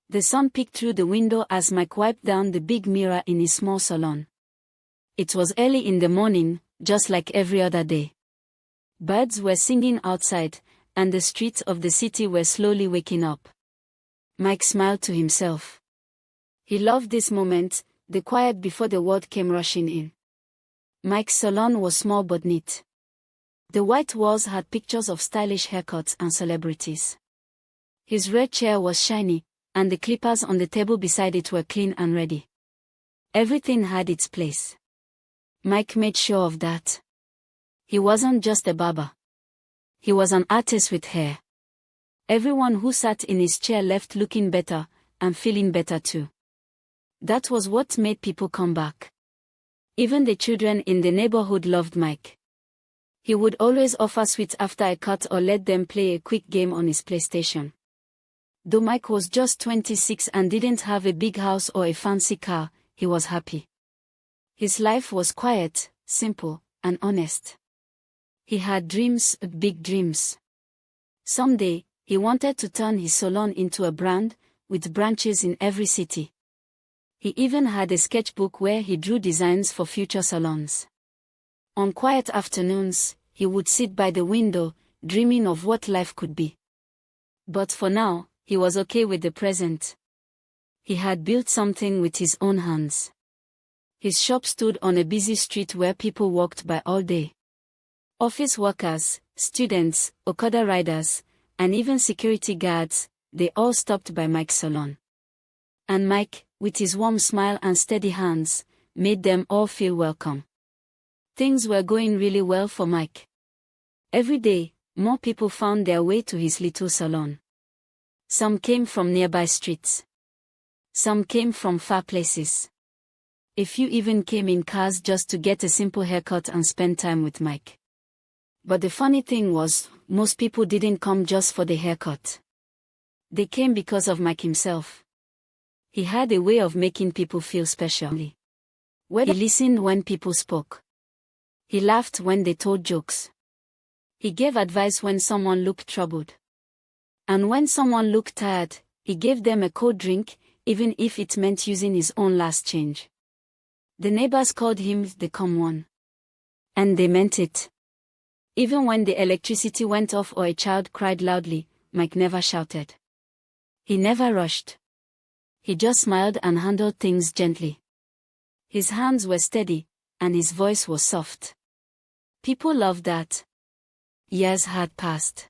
The sun peeked through the window as Mike wiped down the big mirror in his small salon. It was early in the morning, just like every other day. Birds were singing outside, and the streets of the city were slowly waking up. Mike smiled to himself. He loved this moment, the quiet before the world came rushing in. Mike's salon was small but neat. The white walls had pictures of stylish haircuts and celebrities. His red chair was shiny, and the clippers on the table beside it were clean and ready. Everything had its place. Mike made sure of that. He wasn't just a barber. He was an artist with hair. Everyone who sat in his chair left looking better, and feeling better too. That was what made people come back. Even the children in the neighborhood loved Mike. He would always offer sweets after a cut or let them play a quick game on his PlayStation. Though Mike was just 26 and didn't have a big house or a fancy car, he was happy. His life was quiet, simple, and honest. He had dreams, big dreams. Someday, he wanted to turn his salon into a brand, with branches in every city. He even had a sketchbook where he drew designs for future salons. On quiet afternoons, he would sit by the window, dreaming of what life could be. But for now, he was okay with the present. He had built something with his own hands. His shop stood on a busy street where people walked by all day. Office workers, students, Okada riders, and even security guards, they all stopped by Mike's salon. And Mike, with his warm smile and steady hands, made them all feel welcome. Things were going really well for Mike. Every day, more people found their way to his little salon. Some came from nearby streets. Some came from far places. A few even came in cars just to get a simple haircut and spend time with Mike. But the funny thing was, most people didn't come just for the haircut. They came because of Mike himself. He had a way of making people feel special. He listened when people spoke. He laughed when they told jokes. He gave advice when someone looked troubled. And when someone looked tired, he gave them a cold drink, even if it meant using his own last change. The neighbors called him the calm one. And they meant it. Even when the electricity went off or a child cried loudly, Mike never shouted. He never rushed. He just smiled and handled things gently. His hands were steady, and his voice was soft. People loved that. Years had passed.